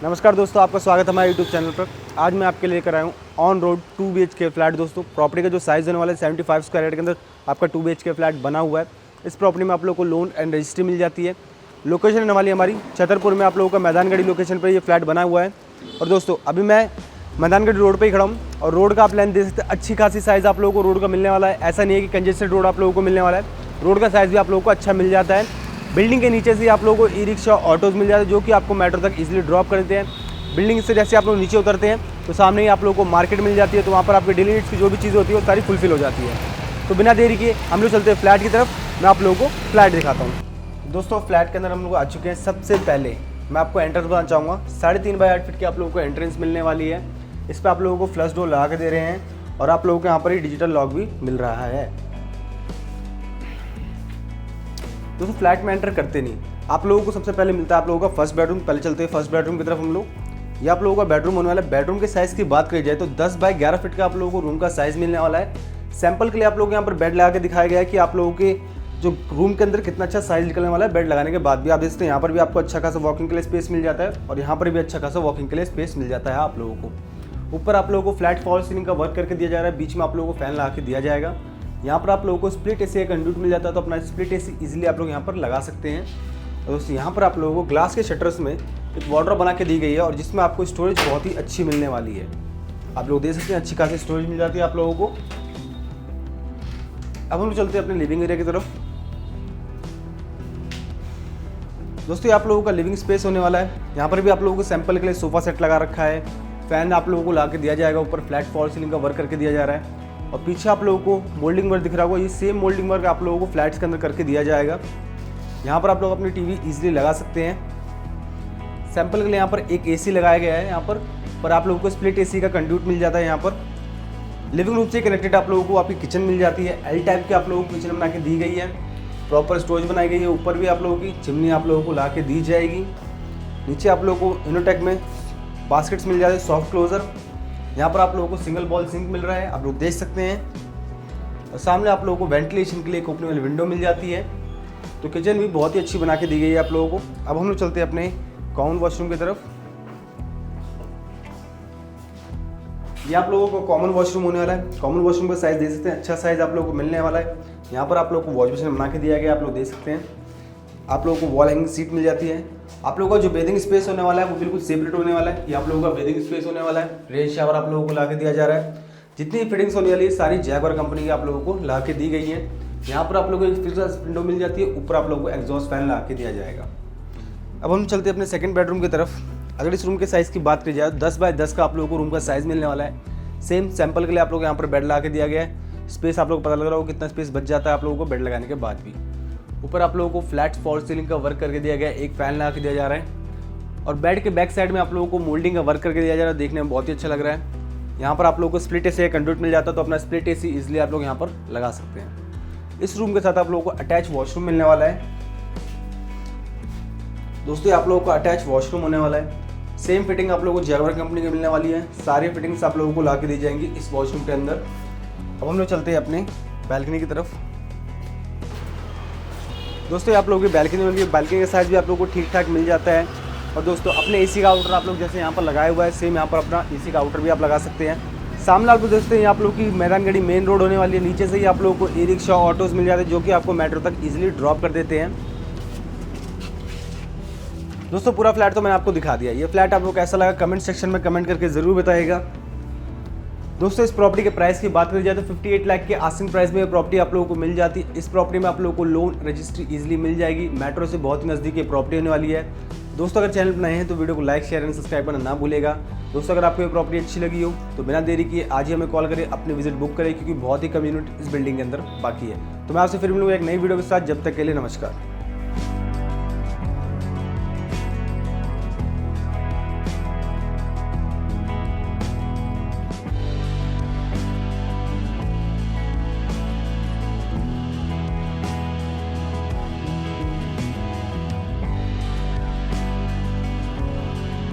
नमस्कार दोस्तों, आपका स्वागत है हमारे यूट्यूब चैनल पर। आज मैं आपके लिए लेकर आया हूँ ऑन रोड 2 BHK फ्लैट। दोस्तों प्रॉपर्टी का जो साइज़ होने वाला है 75 स्क्वायर यार्ड के अंदर आपका 2 BHK फ्लैट बना हुआ है। इस प्रॉपर्टी में आप लोगों को लोन एंड रजिस्ट्री मिल जाती है। लोकेशन होने वाली हमारी छतरपुर में, आप लोगों का मैदानगढ़ी लोकेशन पर ये फ्लैट बना हुआ है। और दोस्तों अभी मैं मैदानगढ़ी रोड पर ही खड़ा हूँ और रोड का आप लाइन देख सकते हैं। अच्छी खासी साइज़ आप लोगों को रोड का मिलने वाला है। ऐसा नहीं है कि कंजेस्टेड रोड आप लोगों को मिलने वाला है। रोड का साइज़ भी आप लोगों को अच्छा मिल जाता है। बिल्डिंग के नीचे से आप लोगों को ई रिक्शा ऑटोज़ मिल जाते हैं जो कि आपको मेट्रो तक ईजिली ड्रॉप कर देते हैं। बिल्डिंग से जैसे आप लोग नीचे उतरते हैं तो सामने ही आप लोगों को मार्केट मिल जाती है, तो वहाँ पर आपके डेली नीड्स की जो भी चीज़ें होती है वो सारी फुलफिल हो जाती है। तो बिना देरी किए हम लोग चलते हैं फ्लैट की तरफ। मैं आप लोगों को फ्लैट दिखाता हूँ। दोस्तों फ्लैट के अंदर हम लोग आ चुके हैं। सबसे पहले मैं आपको एंट्रेंस बताना चाहूँगा। 3.5 बाय 8 फीट की आप लोगों को एंट्रेंस मिलने वाली है। इस पर आप लोगों को फ्लश डोर लगा के दे रहे हैं और आप लोगों को यहाँ पर ही डिजिटल लॉक भी मिल रहा है। दोस्तों फ्लैट में एंटर करते नहीं आप लोगों को सबसे पहले मिलता है आप लोगों का फर्स्ट बेडरूम। पहले चलते हैं फर्स्ट बेडरूम की तरफ हम लोग। ये आप लोगों का बेडरूम होने वाला है। बेडरूम के साइज़ की बात करी जाए तो 10 बाय 11 फीट का आप लोगों को रूम का साइज़ मिलने वाला है। सैंपल के लिए आप लोगों को यहाँ पर बेड लगा के दिखाया गया है कि आप लोगों के जो रूम के अंदर कितना अच्छा साइज़ निकलने वाला है। बेड लगाने के बाद भी आप देखते हैं यहाँ पर भी आपको अच्छा खासा वॉकिंग के लिए स्पेस मिल जाता है और यहाँ पर भी अच्छा खासा वॉकिंग के लिए स्पेस मिल जाता है आप लोगों को। ऊपर आप लोगों को फ्लैट फॉल सीलिंग का वर्क करके दिया जा रहा है। बीच में आप लोगों को फैन लगा के दिया जाएगा। यहाँ पर आप लोगों को स्प्लिट एसी का कंड्यूट मिल जाता है, तो अपना स्प्लिट एसी इजीली आप लोग यहाँ पर लगा सकते हैं। दोस्तों यहाँ पर आप लोगों को ग्लास के शटर्स में एक वार्डरोब बना के दी गई है और जिसमें आपको स्टोरेज बहुत ही अच्छी मिलने वाली है। आप लोग देख सकते हैं अच्छी खासी स्टोरेज मिल जाती है आप लोगों को। अब हम चलते हैं अपने लिविंग एरिया की तरफ। दोस्तों आप लोगों का लिविंग स्पेस होने वाला है। यहाँ पर भी आप लोगों को सैंपल के लिए सोफा सेट लगा रखा है। फैन आप लोगों को ला के दिया जाएगा। ऊपर फ्लैट फॉल सीलिंग का वर्क करके दिया जा रहा है और पीछे आप लोगों को मोल्डिंग वर्क दिख रहा होगा। ये सेम मोल्डिंग वर्क आप लोगों को फ्लैट्स के अंदर करके दिया जाएगा। यहाँ पर आप लोग अपनी टीवी इजीली लगा सकते हैं। सैंपल के लिए यहाँ पर एक एसी लगाया गया है। यहाँ पर आप लोगों को स्प्लिट एसी का कंड्यूट मिल जाता है। यहाँ पर लिविंग रूम से कनेक्टेड आप लोगों को आपकी किचन मिल जाती है। एल टाइप की आप लोगों को किचन बना के दी गई है। प्रॉपर स्टोरेज बनाई गई है। ऊपर भी आप लोगों की चिमनी आप लोगों को ला के दी जाएगी। नीचे आप लोगों को इनोटेक में बास्केट्स मिल जाते हैं, सॉफ्ट क्लोजर। यहाँ पर आप लोगों को सिंगल वॉल सिंक मिल रहा है, आप लोग देख सकते हैं। और सामने आप लोगों को वेंटिलेशन के लिए एक ओपन वाली विंडो मिल जाती है। तो किचन भी बहुत ही अच्छी बना के दी गई है आप लोगों को। अब हम लोग चलते हैं अपने कॉमन वॉशरूम की तरफ। ये आप लोगों को कॉमन वॉशरूम होने वाला है। कॉमन वॉशरूम का साइज़ देख सकते हैं, अच्छा साइज़ आप लोगों को मिलने वाला है। यहाँ पर आप लोगों को वॉश बेसिन बना के दिया गया, आप लोग देख सकते हैं। आप लोगों को वॉल हैंगिंग सीट मिल जाती है। आप लोगों का जो बेदिंग स्पेस होने वाला है वो बिल्कुल सेपरेट होने वाला है। ये आप लोगों का बेदिंग स्पेस होने वाला है। रेन शावर आप लोगों को ला के दिया जा रहा है। जितनी फिटिंग्स होने वाली है सारी जैगवार कंपनी की आप लोगों को ला के दी गई है। यहाँ पर आप लोगों को एक फिक्स विंडो मिल जाती है। ऊपर आप लोगों को एग्जॉस्ट फैन ला के दिया जाएगा। अब हम चलते हैं अपने सेकंड बेडरूम की तरफ। अगर इस रूम के साइज़ की बात की जाए 10 बाय 10 का आप लोगों को रूम का साइज़ मिलने वाला है। सेम सैंपल के लिए आप लोग यहाँ पर बेड लगा के दिया गया है। स्पेस आप लोग को पता लग रहा होगा कितना स्पेस बच जाता है आप लोगों को बेड लगाने के बाद भी। ऊपर आप लोगों को फ्लैट फॉल सीलिंग का वर्क करके दिया गया है। एक फैन लगा के दिया जा रहा है और बेड के बैक साइड में आप लोगों को मोल्डिंग का वर्क करके दिया जा रहा है। देखने में बहुत ही अच्छा लग रहा है। यहाँ पर आप लोगों को स्प्लिट एसी का कंड्यूट मिल जाता है, तो अपना स्प्लिट एसी इजीली आप लोग यहाँ पर लगा सकते हैं। इस रूम के साथ आप लोगों को अटैच वॉशरूम मिलने वाला है। दोस्तों आप लोगों को अटैच वॉशरूम होने वाला है। सेम फिटिंग आप लोगों को जैगवार कंपनी की मिलने वाली है। सारी फिटिंग्स आप लोगों को ला के दी जाएंगी इस वॉशरूम के अंदर। अब हम लोग चलते हैं अपने बैल्कनी की तरफ। दोस्तों आप लोगों की बैल्कनी मिल गई। बैल्कनी का साइज़ भी आप लोगों को ठीक ठाक मिल जाता है। और दोस्तों अपने एसी का आउटर आप लोग जैसे यहाँ पर लगाया हुआ है सेम यहाँ पर अपना एसी का आउटर भी आप लगा सकते हैं। सामने आप लोग देखते हैं आप लोग की मैदानगढ़ी मेन रोड होने वाली है। नीचे से ही आप लोगों को ई रिक्शा ऑटोज़ मिल जाते हैं जो कि आपको मेट्रो तक ईजिली ड्रॉप कर देते हैं। दोस्तों पूरा फ्लैट तो मैंने आपको दिखा दिया। ये फ्लैट आपको कैसा लगा कमेंट सेक्शन में कमेंट करके ज़रूर बताइएगा। दोस्तों इस प्रॉपर्टी के प्राइस की बात करी जाए तो 58 लाख के आस्किंग प्राइस में ये प्रॉपर्टी आप लोगों को मिल जाती है। इस प्रॉपर्टी में आप लोगों को लोन रजिस्ट्री इजीली मिल जाएगी। मेट्रो से बहुत ही नज़दीक ये प्रॉपर्टी होने वाली है। दोस्तों अगर चैनल पर नए हैं तो वीडियो को लाइक शेयर एंड सब्सक्राइब करना ना भूलेगा। दोस्तों अगर आपको ये प्रॉपर्टी अच्छी लगी हो तो बिना देरी किए आज ही हमें कॉल करें, अपनी विजिट बुक करें क्योंकि बहुत ही कम यूनिट इस बिल्डिंग के अंदर बाकी है। तो मैं आपसे फिर मिलूंगा एक नई वीडियो के साथ। जब तक के लिए नमस्कार।